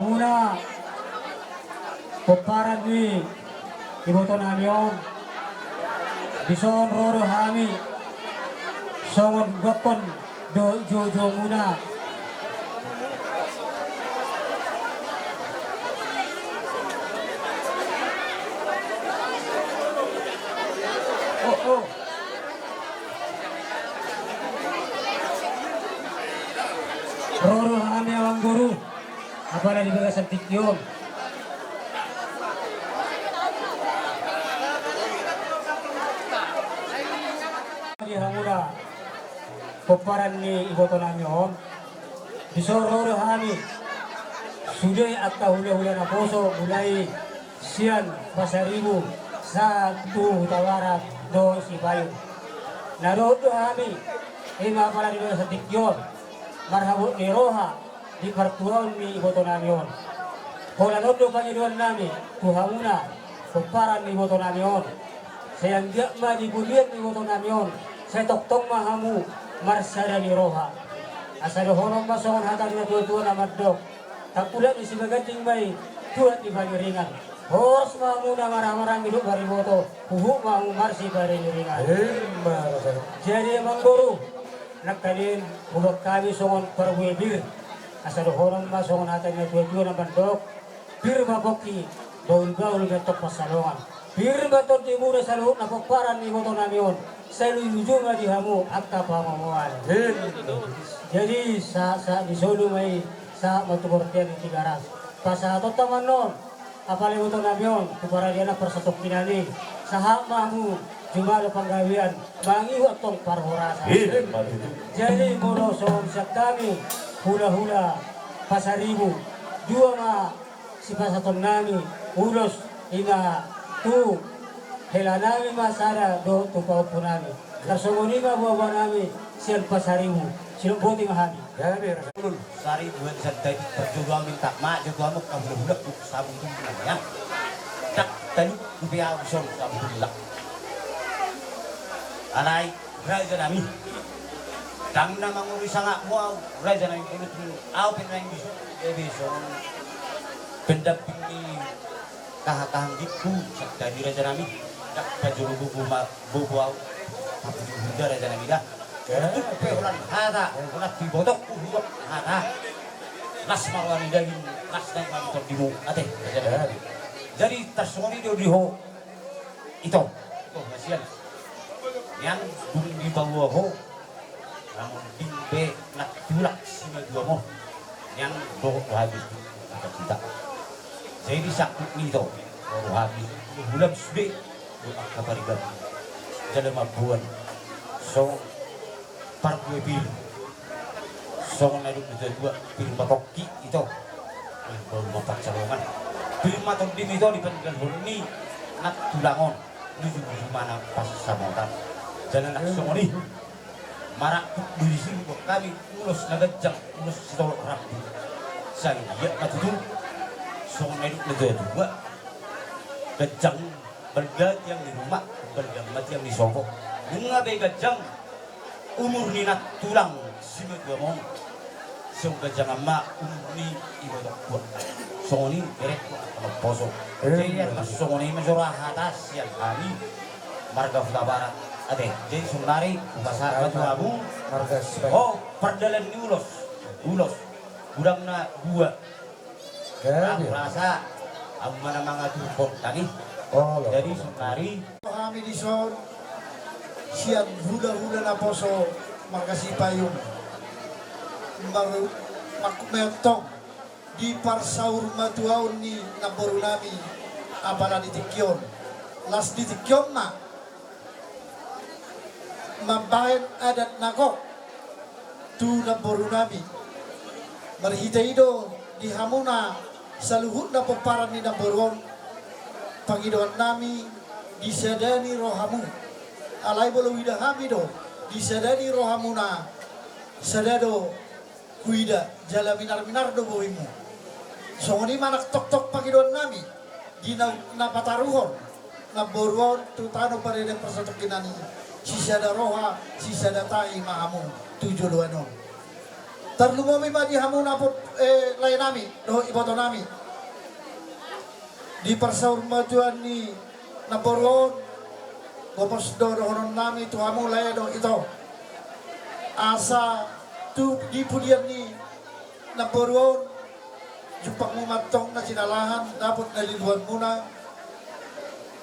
Muna peparan ni iboto namion bison roro hami songon gopon do jojo muna oh roro hami awang guru apalagi di bagasan tikyon di hamura peparan ni iboto namion disororo hami sudah akka hula-hula na poso mulai sian pasaribu satu tawarat do sipayo narodo hami ima pala di bagasan tikyon marhabut ni roha di pertuan ni iboto namion hola nodo pangiduan nami tuhamuna peparan ni iboto namion sayang dia ma di bulian ni iboto namion saya tok mahamu marsada ni roha asal horong masongan hatang na tua-tua na madok tak pula di sibaganting bay tuat di bagi ringan hos mahamu na marang-marang hidup bari boto huhu mahamu marsi bari ringan jadi emang guru nak kalin bulok kami songon perbuye bir asal horong masongan hatang na tua-tua na madok bir maboki gaul-gaul betok pasalongan bir betok di mura salut na peparan ni iboto namion selalu ujung di hamu akta pamamuan. Jadi sa di solo may sa matubortian di tigaras. Pasa to tamanon apalagi untuk namion kupara dia na persatok pinani saha mamu jumalo panggawian mangi watong parhorasa. Jadi mono son kami hula-hula pasaribu dua ma si pasaton nami ulos ina tu hela nami masara do tupau punami karsongoni ma bawa nami sian pasarimu silong boti mahami sari buat sadai perjuangan minta mak juga amuk kamu budak sabun tuh ya tak tadi rupiah usung sabun budak alai raja nami dang nama nguri sangat mau raja nami kulit au penang bisu bisu pendampingi kahang diku sadai raja nami tak baju bubu au tapi bunda raja nami dah pelan hata ulat dibotok uhuk hata nas marwani daging nas dan kantor dimu ate jadi tersongoni di ho itu kasihan yang bung di bawah ho namun dimbe nak tulak sini dua mo yang doh habis kita jadi sakit ni to baru habis bulan sudah kabar ikan jadi mabuan so parkwe bil song na duk dua bil makoki itu baru mapak calongan bil matok dim itu dipendal honi nak tulangon nuju mana pas samotan jalan nak songoni marak di sini kok kami ulus nagajang ulus stol rapi saya dia matutu song na duk dua gajang bergat yang di rumah bergamat yang di soko ngabe gajang umur ni nak tulang sini dua mong so gajang ama umur ni ibu tak kuat songoni berek kalau poso jadi yang songoni menjorah atas yang kami marga Huta Barat ade jadi sunari pasar batu abu marga oh perdalan ni ulos gudang na dua aku rasa amana mangatu kok tadi jadi sunari kami di son siang hula-hula na poso makasih payung baru aku metong di parsaur matuaun ni naboru nami apala di tikyon las di tikyon na mambayan adat nako tu naboru nami marhita ido di hamuna saluhut na peparan ni naboruon pangidoan nami disadani rohamu alai bolo wida hamido disadani rohamuna sadado kuida jala minar do boimu songoni manak tok pangidoan nami di na pataruhon na boruon tutano parede persatokinani sisada roha sisada tai mahamu 7 luanon Tarlungomi ba di hamuna po layan nami, do iboto nami. Di parsaur majuan ni naboron, gopos do honon nami tu hamu layan do ito. Asa tu di pudian ni naboron, jumpak mo matong na sinalahan, dapat naliluan muna.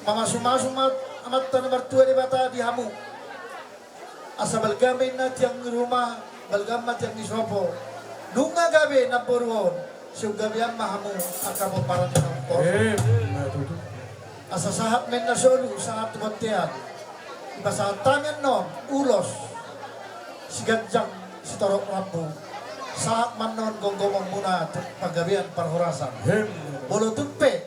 Mamasumat amat tanah mertua di bata di hamu. Asa balgamin na tiyang rumah, balgamat yang isopo. Dunga gabi na puruon, siya gabi ang mahamu ang kapaparan ng po. Asa sahat men na solo, sahat tumantiyan. Iba sa tangan no, ulos, sigadyang si Torok Rambo. Sahat man noon gonggomong muna paggabihan parhurasan. Bolo tumpe,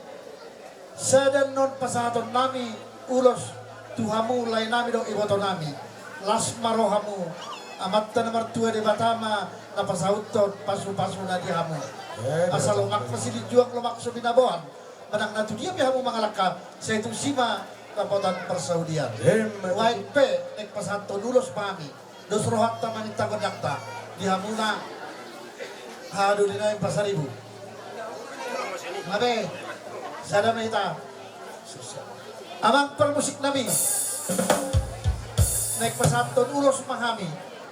sadan noon pasahaton nami, ulos, tuhamu lay nami do iboto nami. Las marohamu, amat na martua di batama, napasautot, pasu-pasu na di hamu. Asal lumak masih dijuang lumak so binabuan. Manang natu dia bihamu mangalaka, sa itong sima, kapotan persaudian. White pe, nek pasanto nulos pami, dos rohat taman itagon yakta, di hamu na, hadu di na yung pasaribu. Mabe, sada mahita. Amang permusik nami, nek pasanto nulos mahami,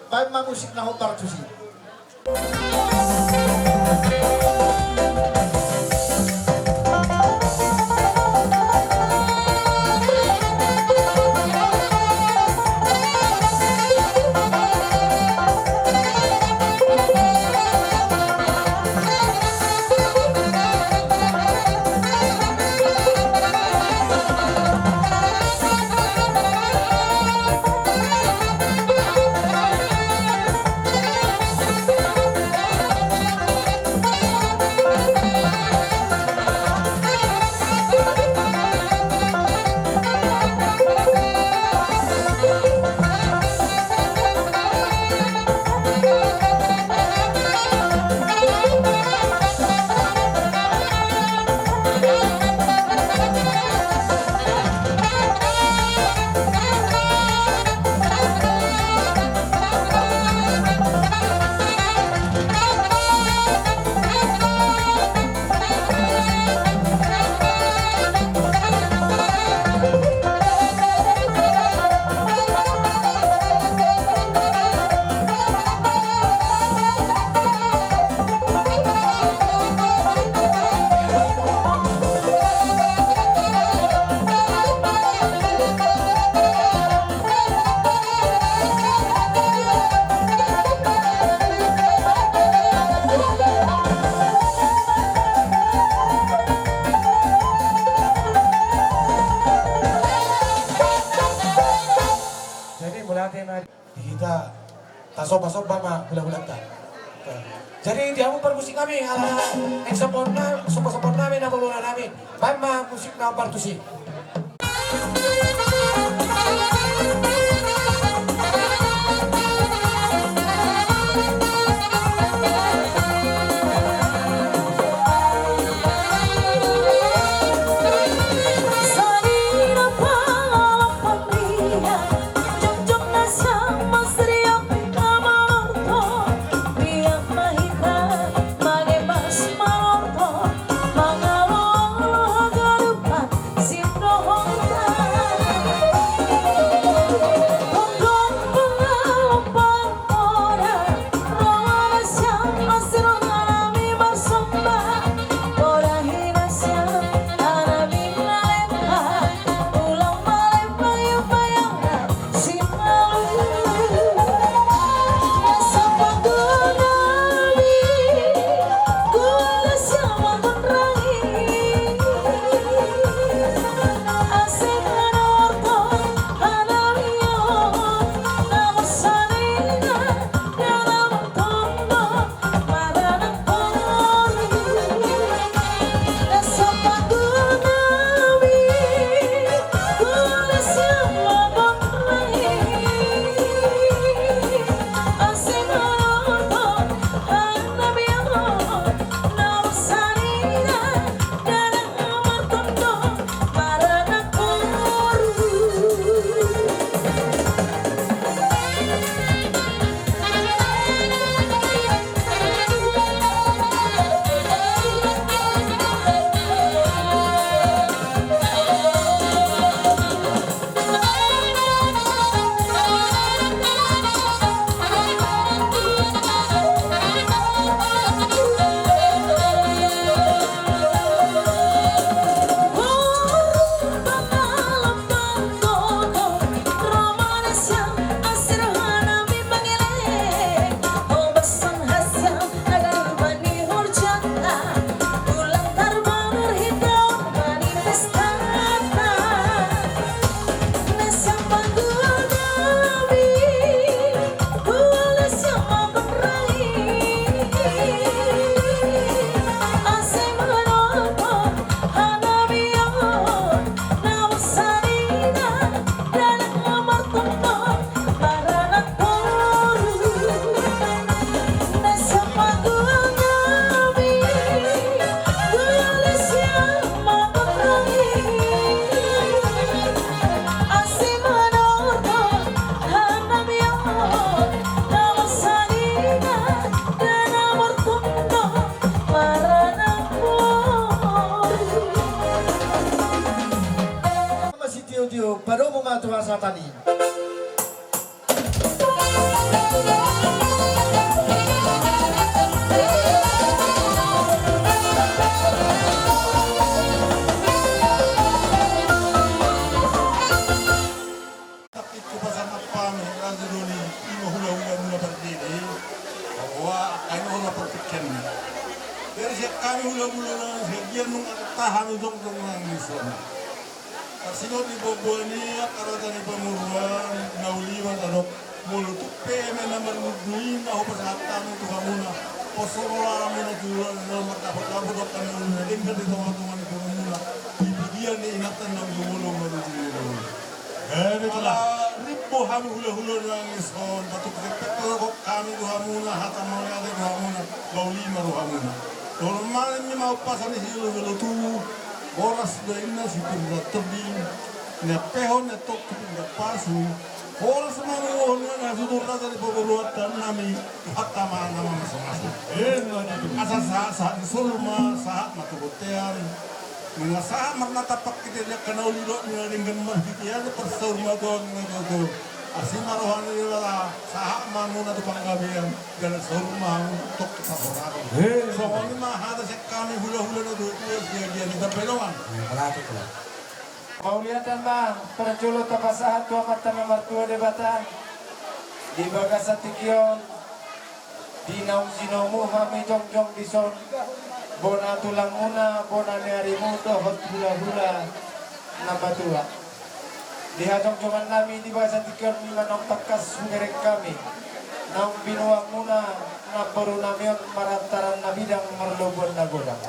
baik mamusik na hobar tusi. Kita tasok-tasok bama bulan-bulan ta. Jadi dia mau permusik kami ala eksapon na support namin na pulunan namin. Bama musik na partusi. Sin rohongan baru mematu asatani. Tapi kebasan apa nih raja doni imo hula mula berdiri bahwa kain hula pertikan dari siap kami hula sekian nung tahan untuk nangis Sino di bobo ni akaratan ni pamuruan nauliwan ano mulutuk peme naman mudui na ho pasatan ito kamuna posorola mo na jual na makapagkabot ang kanang nalimba dito mga ito muna ibigyan ni ingatan ng gumulong marunong ito na ripo hamu hula ng ison batuk repekto ko kami duhamuna hata mga duhamuna baulima duhamuna normal ni maupasan ni hilo tu oras da ina si pinda tebing na pehon na tok pinda pasu oras na mo na sudur na dari pagulutan nami hatta mana masuk asa sa sulma sa matubutean mga sa magnatapak kita niya kanaw lilo niya linggan mahitiyan persurma doon ngayon asin maruhan nila sa manguna to panggabihan galang surma tok sa porado so kung mahada sa kami hula-hula na doon dia ni tapelongan Malapit ko lang. Mauliyatan bang, perjulo tapasahan tua mata nomor 2 debatan di bagas satikyon di naung sinomu kami jong di son bona tulang muna bona nearimu to hot hula-hula na batua di hajong-jongan nami di bagas satikyon manong pakas hungerek kami naung binuang muna na baru namion marantaran na bidang marlobon na godang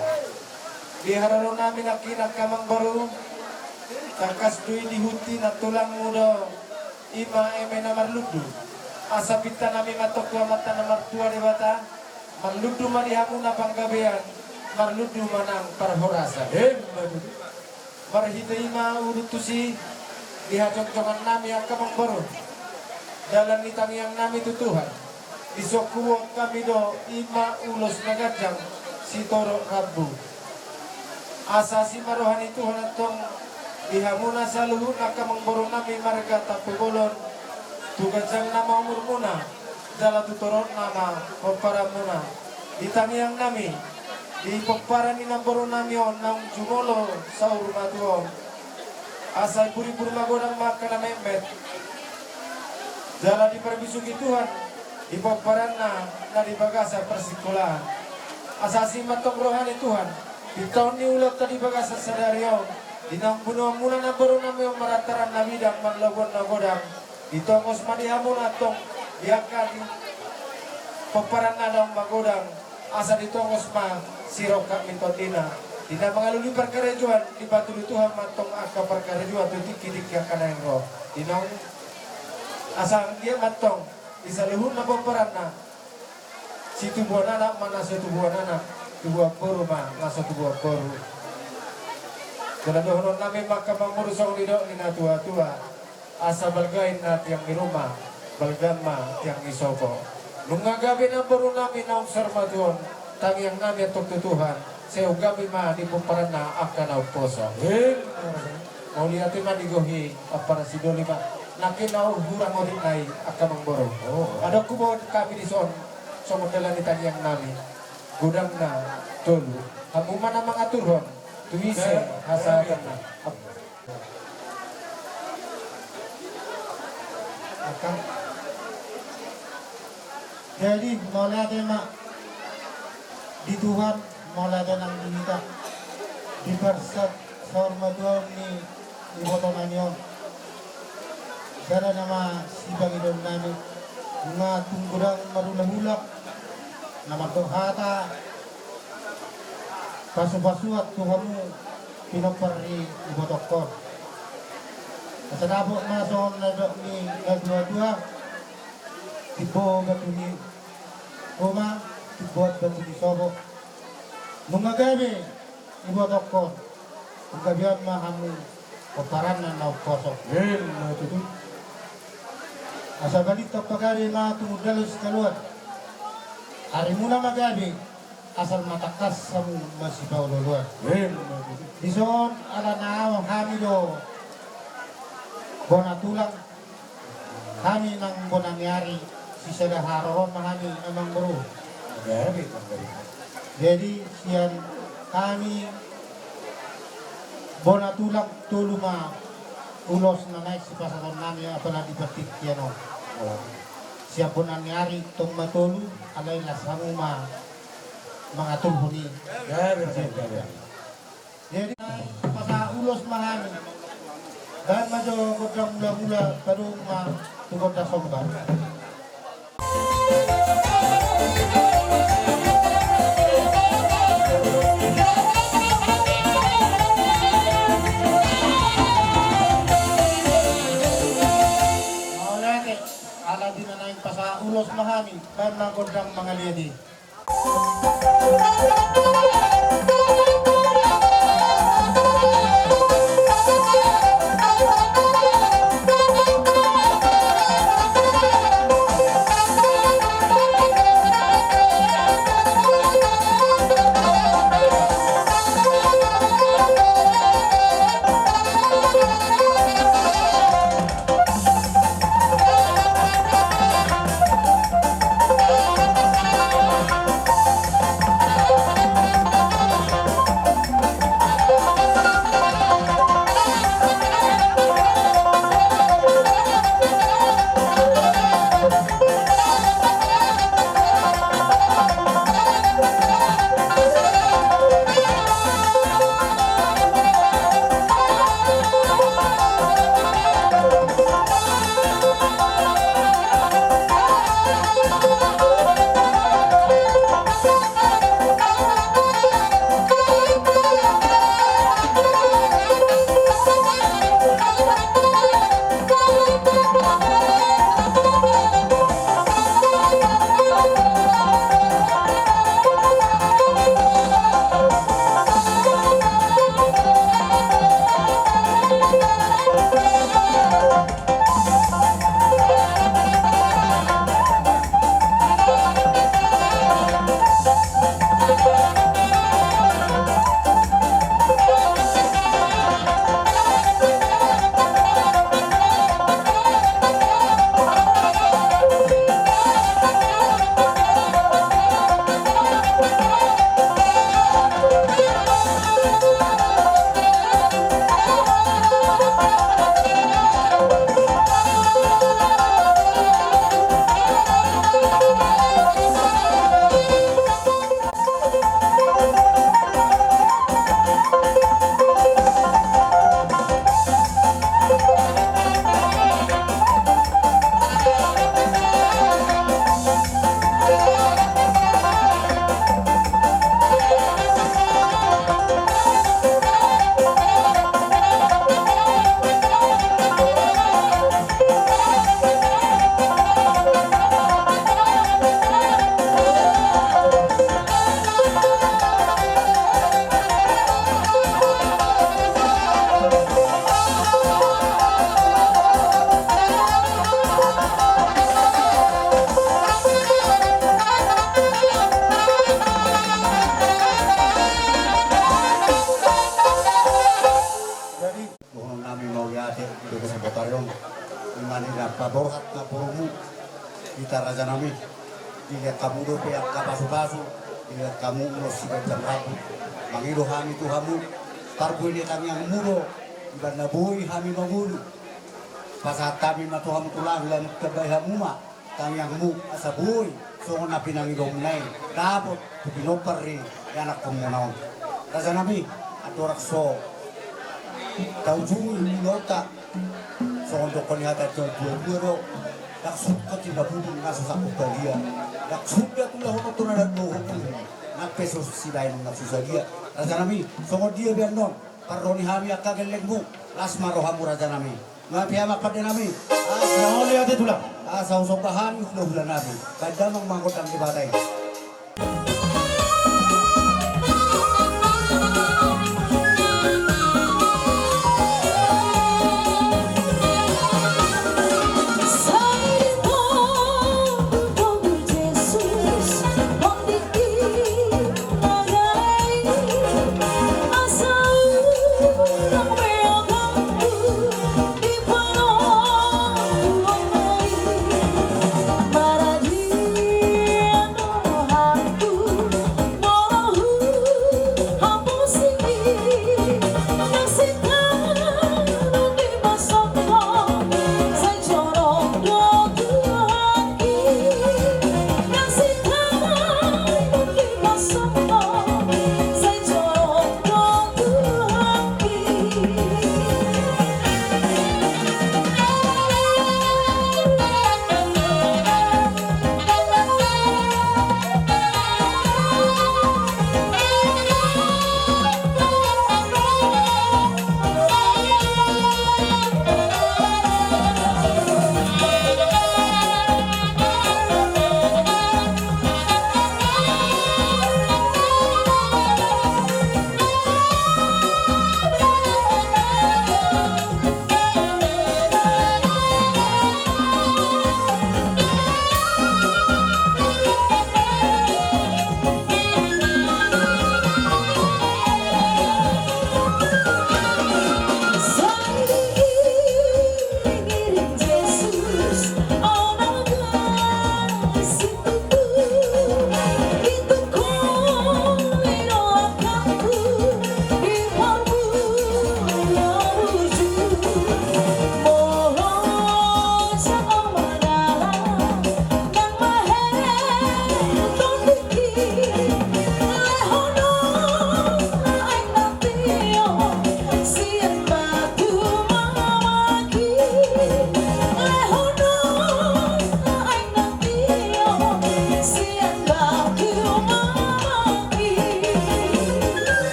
di hararo namin nakinak kamang baru takas dui dihuti na tulang muda ima eme na marludu asa pita nami matok tua mata na martua di bata marludu marihamu na panggabean marludu manang parhorasa marhita ima urutusi dihajong-jongan nami ang kamang baru dalam itang yang nami tutuhan isokuwo kami do ima ulos nagajang si toro rabu asasi marohani Tuhan atong dihamuna sa luhun na kamang borong nami marga tapugolon tugadsang nama umur muna dala tuturot nama pagpara muna ditangiang nami di pagpara ni ng borong nami on ng jumolo sa urmatuon asay puri-puri magodang maka na memet dala di perbisugi Tuhan di pagpara na di bagasa persikulahan asasi matong rohani Tuhan di tahun ni ulat tadi bagasa sadaryo dinang bunuh muna na baru nami marataran na bidang manlagon na godang ditongos madihamu na tong diakan paparan na daw magodang asa ditongos ma sirok kami totina dina mangaluli perkarejuan di batu Tuhan matong aka perkarejuan tutik-kitik yang kanang roh dinang asa dia matong di saluhun na paparan na si tubuhan anak mana si tubuhan anak tubuhan baru ma nasa tubuhan baru Kala dohonon namin makamamurusong lido ni na tua-tua asa balgain na tiyang ni rumah balgan ma tiyang ni sobo nung nga gabi na baro namin na observasyon tangyang namin at tutuhan sa gabi ma di pumparan na akanaw poso mauli natin manigohi para si Dolima nakinaw hurang orin na akamang baro ada kubo kami di son so madalan ni tangyang namin gudang na tulu hamuman na mga turhon tuwise hasagan na Jadi mulai ada mak di Tuhan mulai ada nang diminta di persat sormadom ni iboto nanyon cara nama si bagidon nami nga tunggurang marulahulak nama tuhata pasu-pasuat Tuhanmu pinopari ibotok ko Masanabok na sa nadok ni nagdua-dua tibo batu ni Roma tibo batu ni Sobo mga gabi ibotok ko kung gabihan mahamu paparan na naupasok asa balik pagari matumudalos kaluan hari muna magabi asal matakas sa masipaw luluan dison ala na awang hamido bona tulang kami ng bonangyari si sada haroon mahani amang bro. Very good. Jadi siyan kami bona tulang tuluma ulos na naik si pasaron namin apa na dibatik yan o. Siya bonangyari tong matulu alay lasamu mga tulhuni. Very good. Jadi pasa ulos mahani dan majo kodang mula-mula baru tukod na somba. Maulate, ala din na naing pasa ulos mahani dan na kodang mga liyadi. paborhat na purumu kita raja nami dilihat kamu do pe akka basu-basu dilihat kamu ulos sigat dan rabu mangido hami tu hamu tarbu ini kami yang mudo iban boy hami mangulu pasat kami matu hamu tulang lan kebai hamu ma kami yang mu asa boy so na pinangidom nai dabot pinopari anak komunaw raja nami adorak so tau jungi minota so untuk penihata jual biro dak suka tidak pun nasa sa dia dak suka tulah hono tuna dan no hukum nak peso sidain nak susah dia raja nami so dia biar non paroni hami akka gelengmu lasma rohamu raja nami ngapi amak pada nami asal lihat itu lah asal sokahan udah bulan nabi kadang mangkot ang dibatai. Di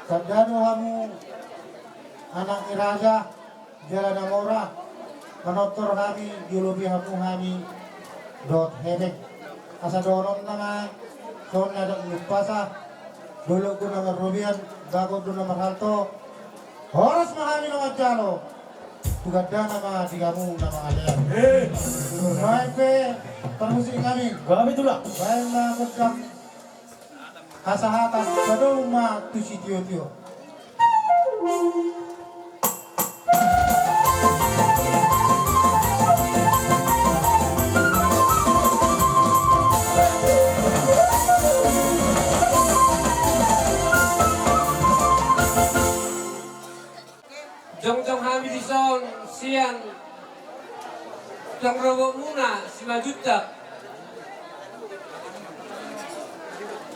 Sadano hamu anak iraga jalan amora manotor kami julubi hamu kami dot hebek asa doron nama son ada lupasa dulu ko nama Rubian bago do nama Halto horas mahami nama jalo tugada nama digamu nama alian baik pe permusik kami Gabi itulah. baik na kudam hasahatas kadong ma tusi tio-tio Jong hami di son siang jong robo muna si majutak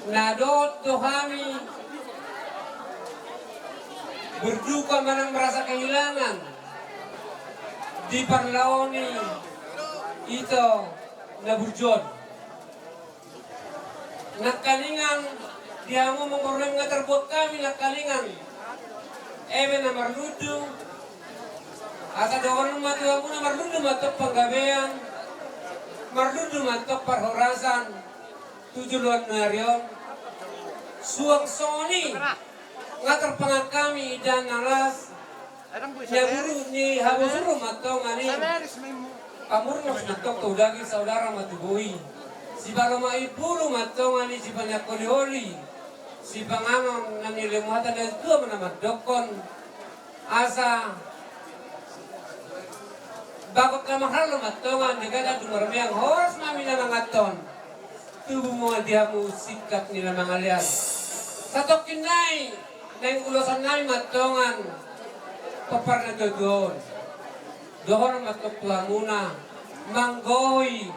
nadot to kami berduka manang merasa kehilangan di parlaoni itu naburjon nakalingan dia mau mengoreng ngaterbuat kami nakalingan Eben na marludu, asa dawan matu aku na marludu matok panggabean, marludu matok parhorasan, tujuan narion, suang soni, ngater pangat kami dan nalas, nyaburu ni habusuru matok ngani, amur nos matok tudagi saudara matugui, si baloma ibulu matok ngani si banyak kolioli. Si pangamang na nilimuhatan na ito manamat dokon asa bakot na mahal matongan nagagad dumarami ang horas mami na mga ton tubo mga diha mo sikat nila mga liyan sa tokinay na yung ulosan namin matongan papar na doon doon matokla muna manggoy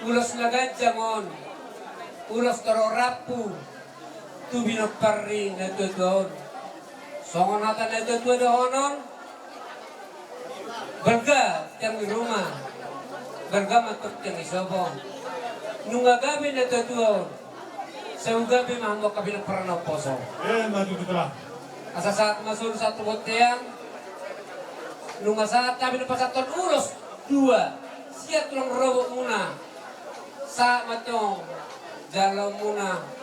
ulos na gadyangon ulos tarorapu tu binapari na doon. Songon natin na doon. Berga tiyang rumah. Berga matok tiyang isobo. Nung agabi na doon. Sa ugabi mahamok kami ng paranaw poso. Maju itulah. Asa saat masuk sa tubot tiyang. Nung saat kami na pasaton ulos. Dua. Siya tulang robo muna. Sa matong. Jalaw muna.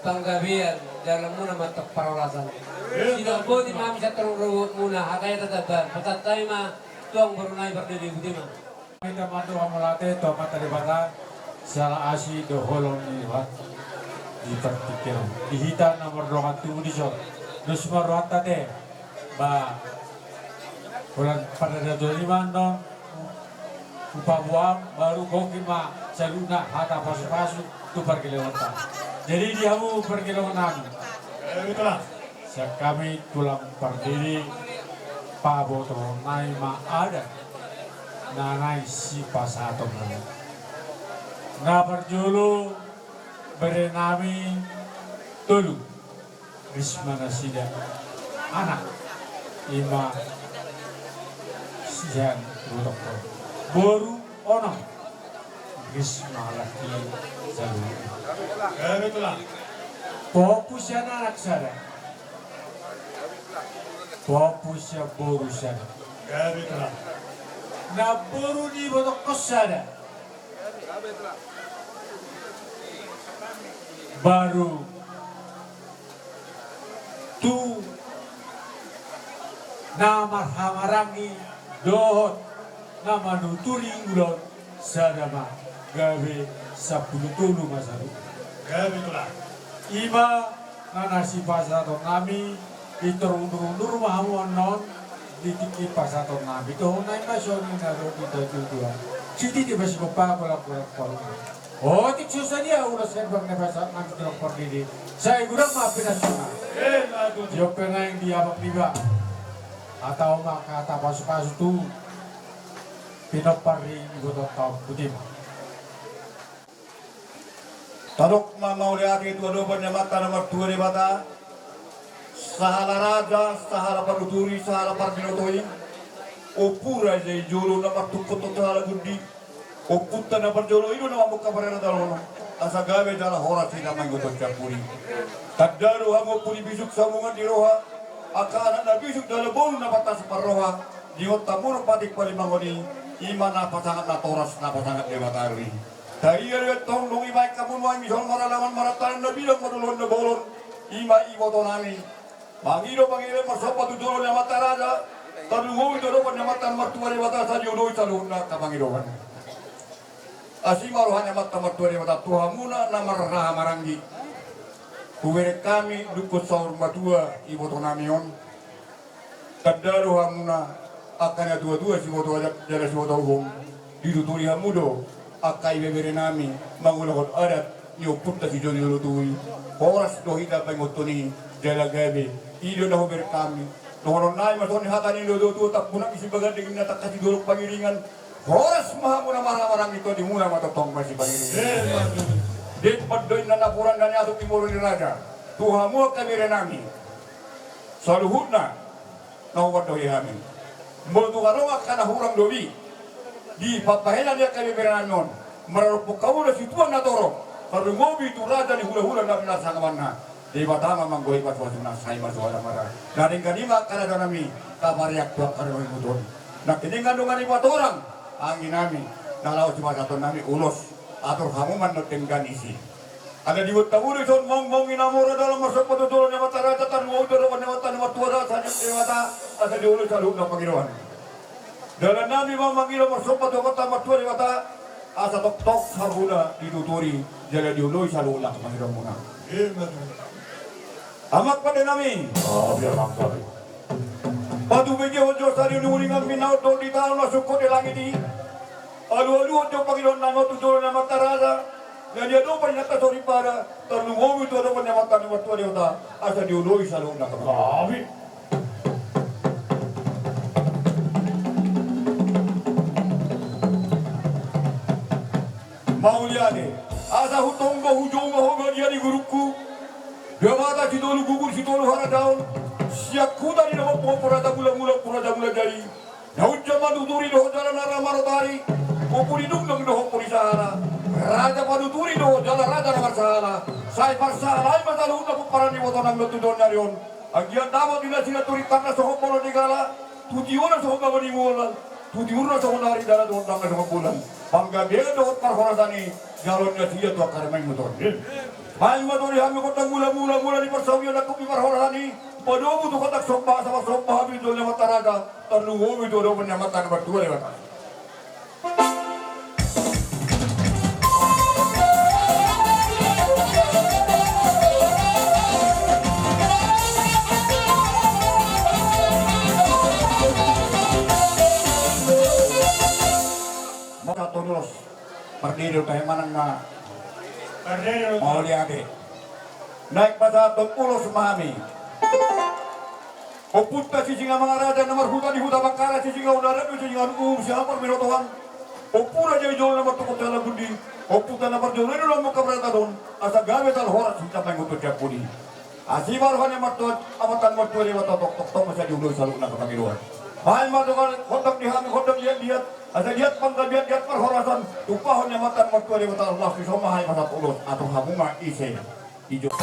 Panggabian dalam muna matok parolasan. Sino po di mami sa tarong muna hakaya tataban. Patatay ma tuang barunay berdiri budi ma. Kita mandu amulate to matalibata sala asi do holong ni wat di pertikir dihita nomor dongan tu di so dus marwata te ba bulan pada do lima non upabuam baru kokima saluna hata pasu-pasu tu pergelewata. Jadi dia mau pergelongan Itulah. kami tulang perdiri paboto nai ma ada nanai si pasato nai na berjulu berenami tulu risma nasida anak ima sian budak boru ono risma laki jalu Itulah. Popus yan anak sada. Popus ya boru sada. Itulah. Na boru ni botok kos sada. Baru tu nama hamarangi dohot nama nuturi ulon sada ma gawe 10 tulu masaru. Itulah. Iba na nasi pasato nami iturundur mahamu non ditiki pasato nami to hunay masyoni na ro dito dudua siti di basi pa ko la ko oh tik susa dia ulas kan bang nebasa nami to perdiri saya gurang ma pinasuna yo penang dia priba atau maka kata pasu-pasu tu pinopari ibu tau putim. Tarok mau lihat itu ada banyak mata nomor 2 di mata. Sahala raja, sahala paduturi, sahala parbinotoi. Opura jai jolo nomor tukut sahala gundi. Okuta nomor jolo itu nama muka parera dalono. asa gawe dalam horat tidak menggotot capuri. Tadaru hango puri bisuk sambungan di roha, aka anak na bisuk dalam bolu na batas parroha, di otamur patik palimangoni, imana pasangan na toras na pasangan dematari. Dari ere tong dungi baik kabun wang misol maralaman maratan na bilang madulon na bolon, ima ibotonami. Mangiro pangire marsopa tudoro na mataraja, talungo idoro na matan martuari batasa diudo italun na kapangiroan. Asimaro hanya mata martuari batasa tuhamuna na marraha maranggi. Kuwere kami dukut saur matua ibotonamion. Tadaru hamuna akan dua-dua si boto ajak jala si boto hum. Diduturi hamudo akai bebere nami mangulakot adat niyo putta si joni lutui. Horas dohida pengotoni jala gabe. Ido na hober kami. Nohonon nai masoni hatani do tak punak isi bagan dengan tak kasih dorok pangiringan. Horas maha muna marang itu di muna matotong masih pangiringan. Dit padoy na napuran na niya timuro ni raja. Tuhamu kami renami. Saluhutna na wadoy hamin. Multu karoma kana hurang dobi. Di papahelan dia kami berenanon. Mararupuk kamu na situan na toro. Kalau ngobi tu raja di hula-hula na binasa mana. Di batama manggoy patwasuna say masuara mara. Naring kanima kada nami kamariak tuak kada mengudon. Nak kiningan dungan ibu orang angin nami nalau cuma satu nami ulos atur kamu manuteng isi. Ada di Uttamuri son mong inamora dalam masa patutulong na mataraja tan mo doro na matan matuara sa dewata asa di ulo sa loob ng Panginoon. Dalam nami mamangilo masa patutulong matuari mata asa tok sa buna dituturi jala di ulo sa loob ng Panginoon muna. Amat pada nami. Biar maksud. Patu begi ojo sari nuringan minau don di tahun na suko di langit ini. Alu-alu ojo Panginoon nama tutulong na mataraja. Na dia do pa nata sori para tarlungomi to do pa namata ni watu ari uta asa di uloi sa loob na Abi. Mauliane asa hutongo hujongo hoga dia di guruku. Dia mata si dolu gugur si dolu hara daun. Siak kuda di nama pura mula dari. Na ujama duduri do jalan ara marotari. Opuri dugdog do opuri sahara. Raja paduturi do jala raja na marsala. Sai parsala ay matalun na puparani mo to ng lutudon na riyon. Ang yan dapat nila sila turitan na sa hopolo ni Gala. Tutiyo na sa hopolo ni Mulan. Tutiyo na sa hunari dala doon na sa hopolan. Panggabihan do at parhorasani. Galon niya siya to akaramay mo to. Ay matori hami ko tang mula ni parsawyo na kupi parhorasani. Padobo to katak sompa sa sompa habi do na mataraga. Tanungomi do do na matan berdua lewat. Tonos berdiri tayo manang na mau lihat naik pada ulos mami oputta si singa mga raja na marhuta di huta bakara si singa udara si singa siapa minutuan opura jadi jol na martukot sa lagundi oputta na marjol na lang makabrata doon asa gamit al horas kita pengutuk japuni asibar hanya martuat amatan martuari matotok-tok masih diuloy sa luna kapangiluan Hai matukan hodok dihami hodok lihat asa lihat panggabian lihat perhorasan upahon yang matan martuari mata Allah kisoma hai masat ulos atau habunga ise hijau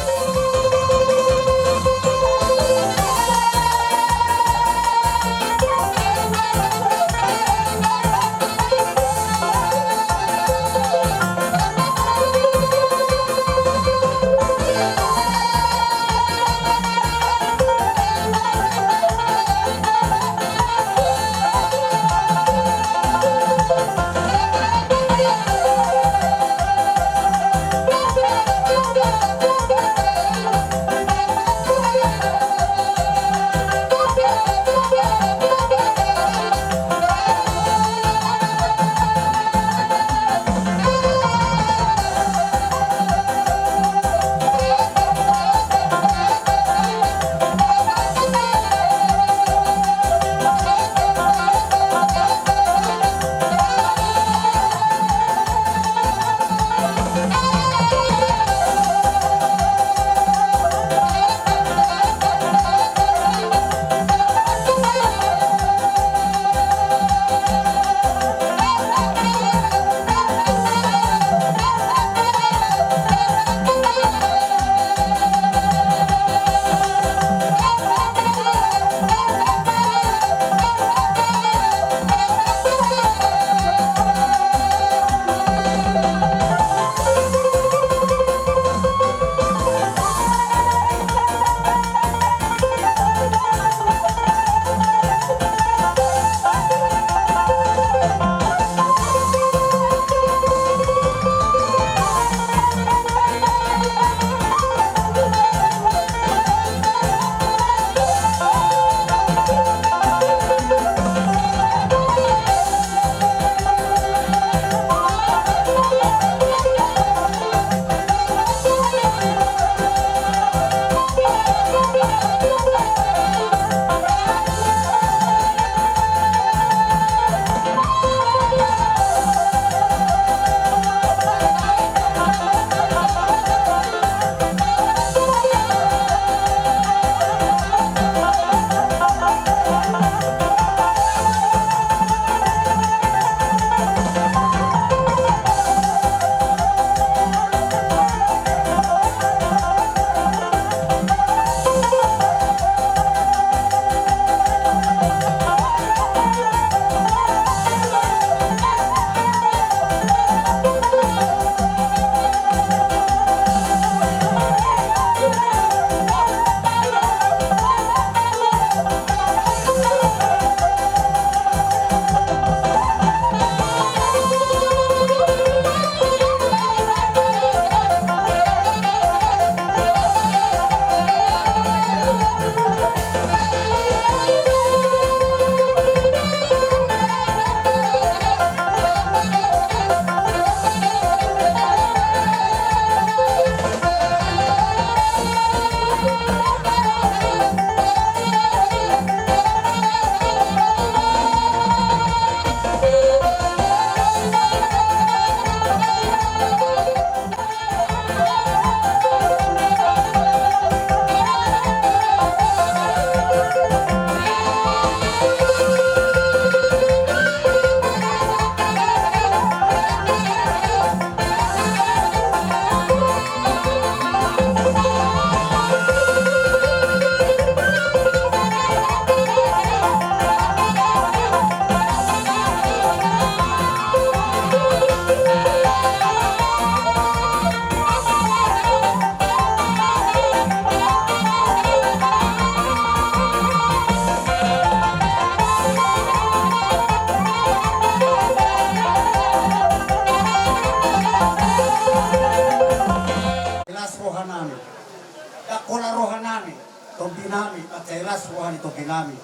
Tompinami, at kailas rohani tompinami.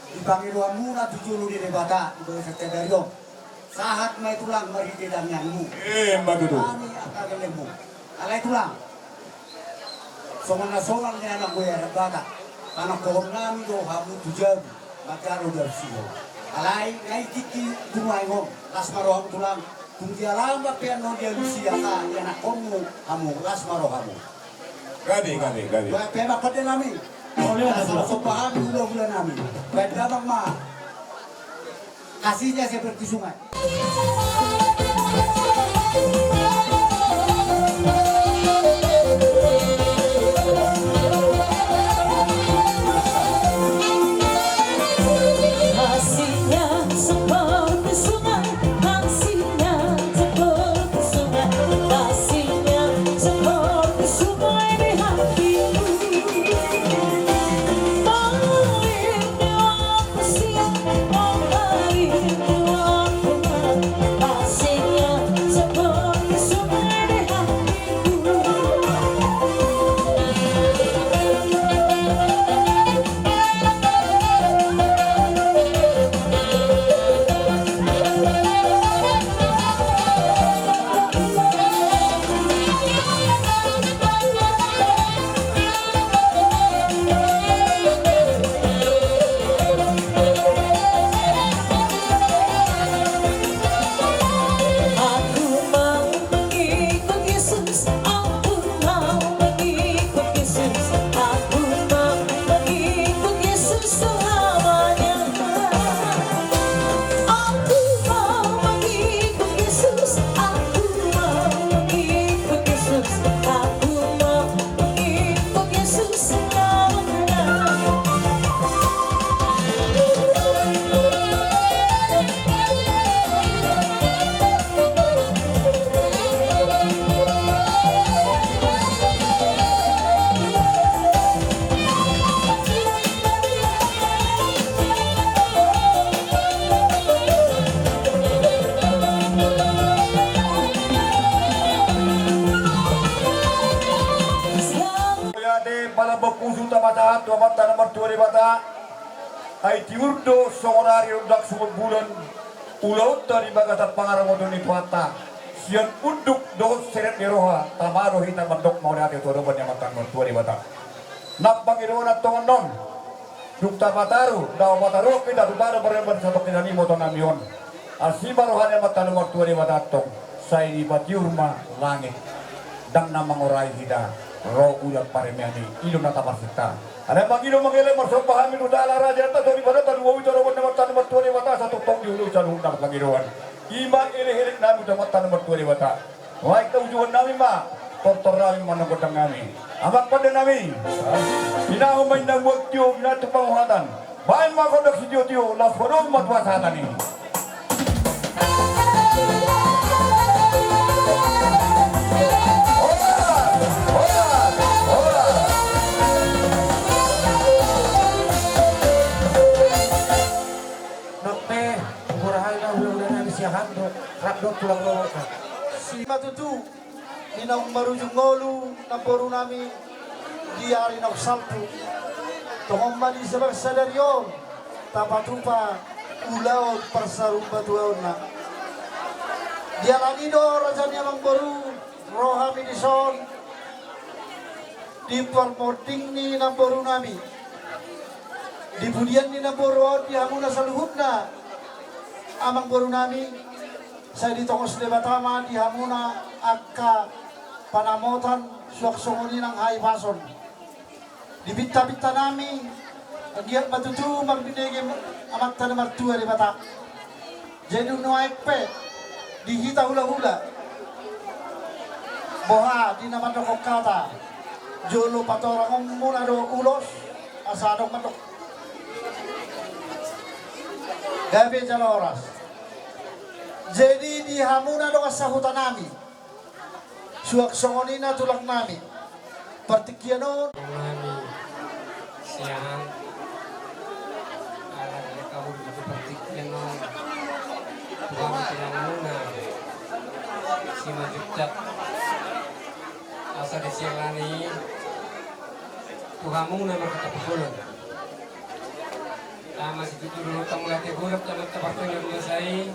Di Pangiruan muna tujulu di debata, di bawah setedario. Sahat may tulang maritidang yanmu. Madudu. Kami akagalemu. Alay tulang. Songan niya na gue debata. Anak kohong nami do hamu tujabi. Magkaro dari siyo. Alay, ngay kiki dumay ngom. Las maroham tulang. Kung dia lama piano dia lusia ka, yan akomu hamu, las marohamu. Gabi. Kaya pema kode nami. Oleh masuk paham bulan nami. Kaya dabang ma. Kasihnya seperti sungai. Ay tiurdo songonario dak sumur bulan ulau dari bagatat pangaramodon itu hata sian unduk do seret niroha tamaro hita mandok mau lihat itu roban yang matan mertua di bata nak pangirona tongon non dukta mataru daw mataru pindah dutaro beremban satu kinani moton namion asima rohani matan mertua di bata tong saya di batiurma langit dan nama ngorai hida roh uyak paremiani ilmu nata parsita. Ada pagino mangele marsok pahami udala raja ta dari pada tadu wau taro nomor tan nomor 2 wata satu tong di ulu calu undang pangiroan. Iman ele hele nami dapat tan nomor 2 wata. Wai ka ujuan nami ma tortor nami manang godang nami. Amak pada nami. Ina umay nang waktio ina tupanguhatan. Bain ma kodok si tio las kodong matwasatan ini. Si Matutu, ninang marujung ngolu, namporo nami, di hari ng salto. Tungong mali sa bagsadaryo, tapatupa, ulaw, parsarong batuaw na. Di alanido, raja niya mang baru, roha minison, di parmording ni namporo nami. Di budian ni namporo, di hamuna sa luhut na, amang baru nami, saya ditongos de Batama di hamuna akka panamotan suaksongoni ng hai pason. Di binta-binta nami agiat matutu magbinigay amat tanamar tua di Batak. Jadi nuaikpe di hita hula-hula. Boha di naman dokok kata. Jolo patorang muna do ulos asadong matok. Gabi jaloras. Jadi di hamuna do kasahutan nami. Suak songonina tulak nami. Partikiano nami siang ala kau itu partikiano tuang tinamuna si majukcat asa di siangani Tuhamu na markata pagulong. Tama si tutulong tamu lati gulap tamat tapartong yang masai.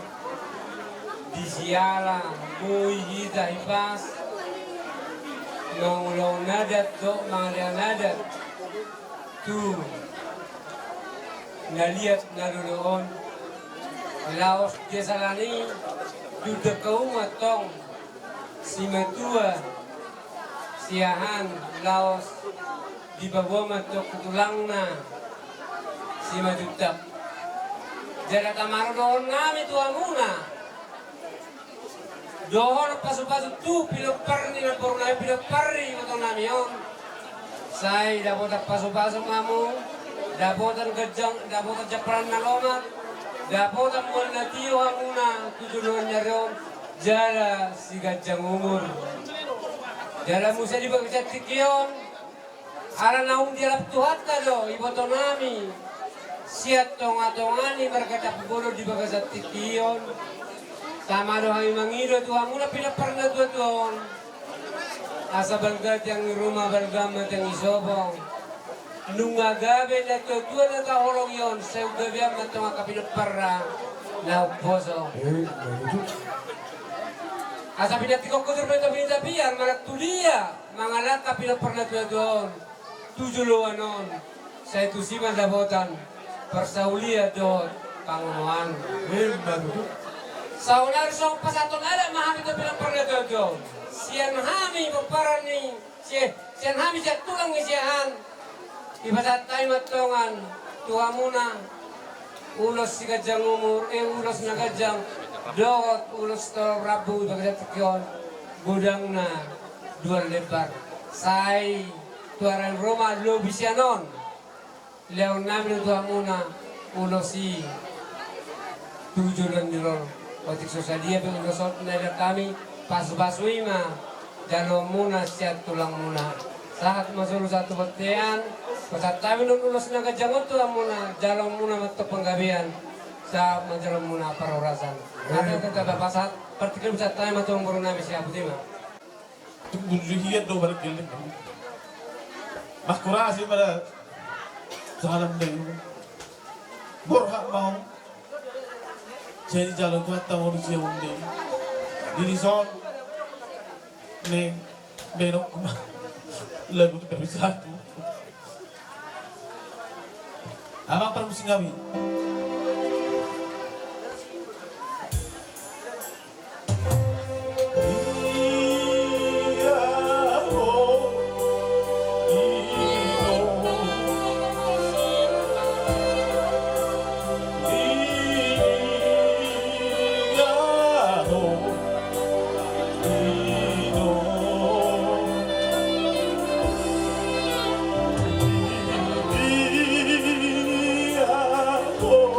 Di siala, muy kita hipas. Nongulong nadat do mga nadat. Tu naliat naluloon. Laos desalani duda kaung atong si matua siahan Laos di bawah matok tulang na si majutab. Jaga kamar doon namin tuang muna. Doon pasu-pasu tu pilopar ni na pornay pilopar ni matong namin yon. Say dapat pasu-pasu kamu, dapat gajang, dapat japaran na lomat, dapat mo na tiyo muna tujuan niya ron. Jala si gajang umur. Jala musa di bagajat tikiyon. Ara naung dialap tuhat ka do, iboto nami. Siat tonga-tongani berkata pagulod di bagajat tikiyon. Tama do kami mangido tuhan muna pinapar na tuon. Asa balgat yang rumah balgamat yang isobong. Nunga gabe na tuwa na kahorong yon. Sa gabi ang matong kapinapar na uposo. Asa pinatiko ko terbeto binabiar malat tulia mangalat kapila pernah doon tujuluan non saya tu siman dabotan persaulia doon pangunuan saunar song pasaton ada mahami kapila pernah doon sian hami paparani sian hami jak tulang isian ibadat tayo matongan tuamuna ulos si gajang umur ulos na gajang dot ulos to rabu bagdat kyon gudang na dua lebar say tuaran Roma lo bisianon leon namin to amuna ulosi tujuan nilor otik sosalia pe ulosot na kami pas-pasui ma dalo muna siat tulang muna saat masuk satu batean pasat kami ulos na gajangot to amuna dalo muna matto penggabian sa majalah muna parorasan. Ada kata pasat partikel bisa tayo matong corona siya putima. Tunggulihiyat do balik gilin. Makurasi pada jalan deh. Borha mau. Jadi jalan kuat tahu di sini undi. Di son neng benok lagu tu bersatu. Apa perlu singawi? Oh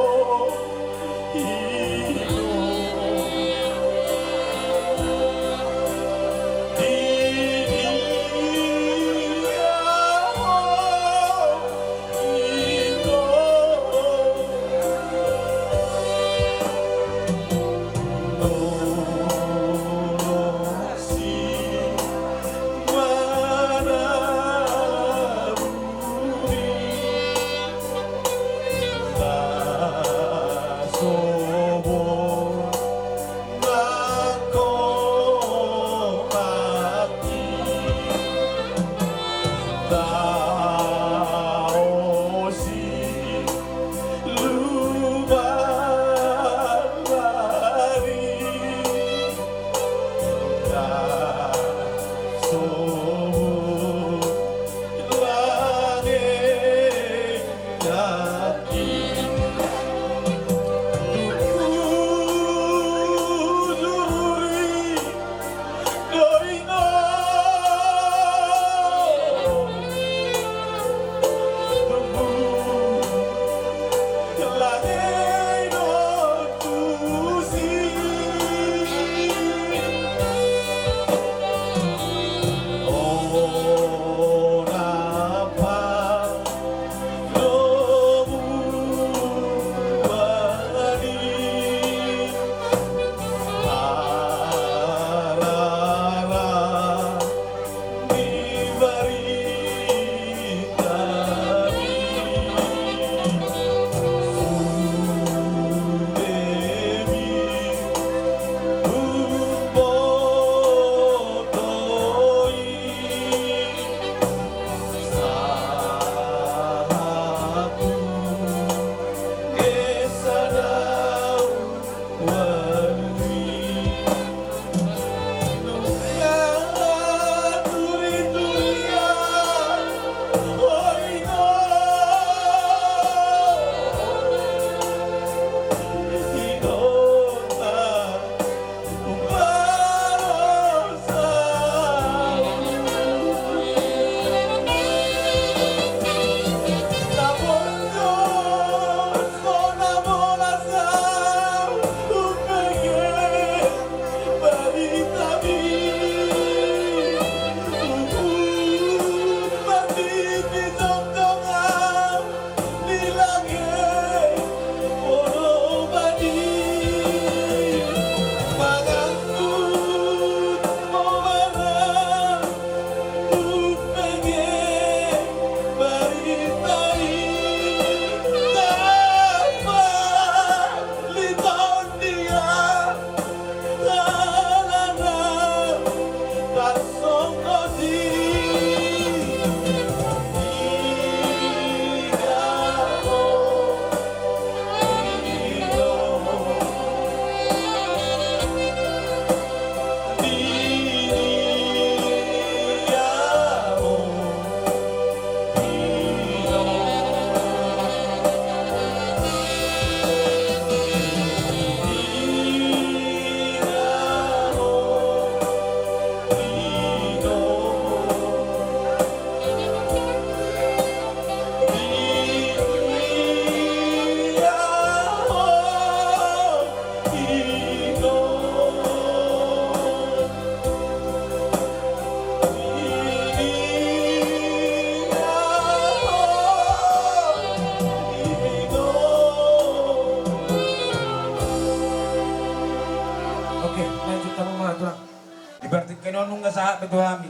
betul kami.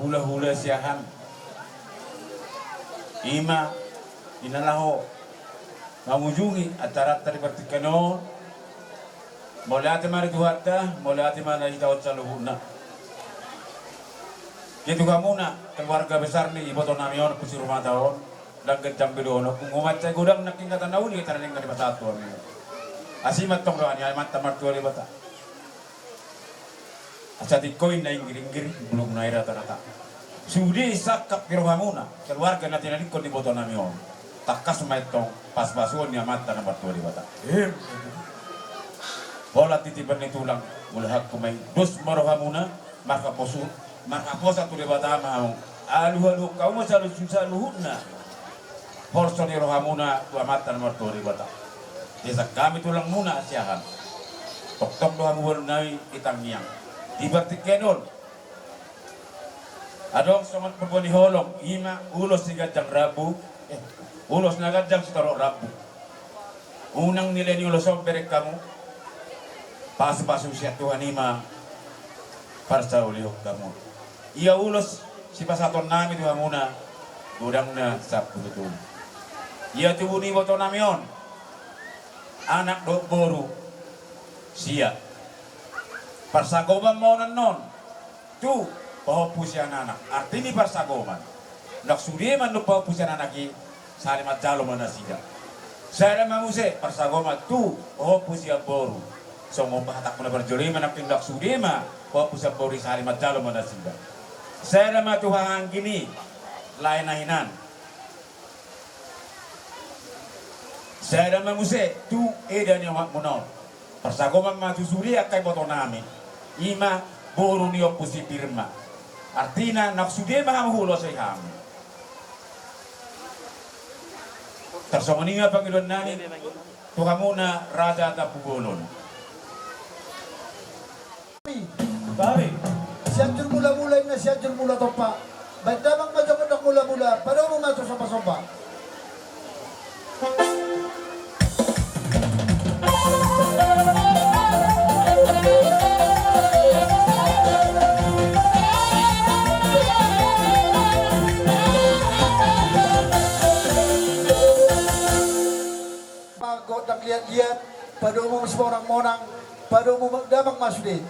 Hula-hula siahan. Ima, inalaho. Mamujungi acara tadi bertikano. Mulai ati mari tuhatta, mulai ati mana hitawat sa luhuna. Gitu kamu na, keluarga besar ni ibu tahun namion kusi rumah tahun, dan kejam bidono, pengumat saya gudang naking kata nauni kita neng dari batatuan. Asimat tong doanya, amat tamat tua di bata. Asati koin na inggiring belum naik rata-rata. Sudi sakap pirohamuna, keluarga nanti nanti kau di botol namion. Takas maitong pas basuan ni amat tamat tua di bata. Bola titipan ni tulang, mulahak kumay dos marohamuna, maka posa tu di bata mau. Alu kau mau selalu susah luhutna. Porson ni rohamuna tu amat tamat tua di bata. Desa kami tulang muna siahan. Tok doa mual nai itang niang. Di bertik kenol. Adong somat perboni holong. Ima ulos sigajang rabu. Ulos nagajang setorok rabu. Unang nilai ni ulos berek kamu. Pas-pasu siya Tuhan ima. Parsa ulihok kamu. Ia ulos si pasaton nami Tuhan muna. Gudang na sa pututum. Ia tibuni boto namion. Anak dok boru siya parsagoman mo non tu pahopusyan anak artini parsagoman naksudiman no pahopusyan anak i salimat jalo manasiga saya mamuse parsagoman tu pahopusyan boru so mo bahatak mo na berjoliman ang naksudima pahopusyan boru salimat jalo manasiga saya matuhang gini lain nahinan. Saya dan mamuse tu edan yang mak munon. Persagoman matu suri akai boto nami. Ima boru ni opusi pirma. Artina naksude mahamulo sa iham. Tersomaninga Panginoon nani. Tuhan muna raja tapugolon. Babi. Siya mula-mula na siya mula topa. Baik damang majakodok mula-mula. Pada mo mato sopa-sopa. Pagod lihat-lihat, pada umum semua orang monang, pada umum damang masudin.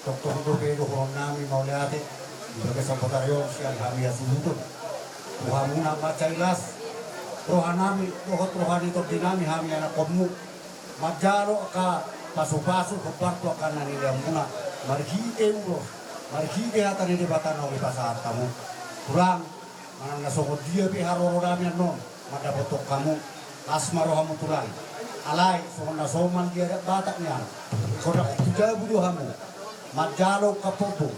Doktor Dobe dohon nami mau lihat sebagai sampotario siang kami asulutu. Tuhamuna macailas rohanami rohani tordinami kami anak komu. Majaro ka pasu-pasu kepartu akan nani muna. Marhite ulo, marhite hatan ini batan oleh pasar kamu. Kurang mana nasogod dia piharoro nami non. Mada botok kamu asma rohamu tulang. Alai soman nasoman dia bataknya. Kodak tujuh budu kamu. Majalo kapopo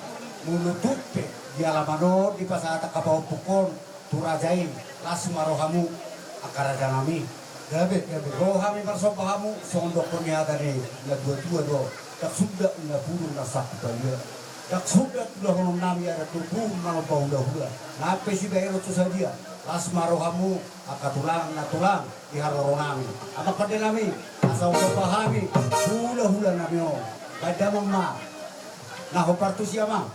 mulutupe di alamano di pasata kapopukon turajain lasma rohamu akara janami gabe rohami marsopahamu sondokon ya tadi na dua do tak sudah na puru na sakta dia tak sudah tulah honom nami ada tubuh mau paudah nape si bayar tu saja lasma rohamu akatulang na tulang di haroronami apa kade nami asal pahami hula nami o pada mama. Nah, partu siapa?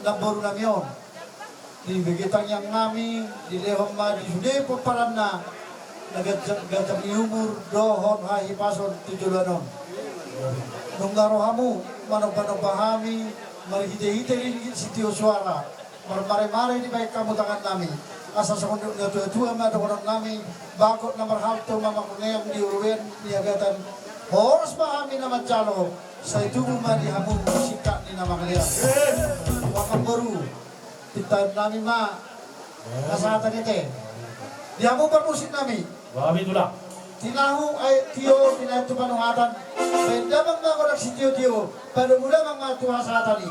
Lamboru namion di begitan yang nami di lehoma di sude peparanna nagajam umur dohon hahi pason tujulanon nunggarohamu manong pahami marihite-hite di sitio suara mare-mare di baik kamu tangan nami asa sakondok na tua madong nami bakot na marhalto mamakunayam di uruwen niagatan horos pahami na macalo sa itubo marihamu sikak ni nama kalian wakang baru kita nami ma kasahatan ite diamu bermusik nami Babi tulang. tinahu ay tiyo tinahu tu panuhatan benda bang mga konak si tiyo pada mula mga tuha sa atani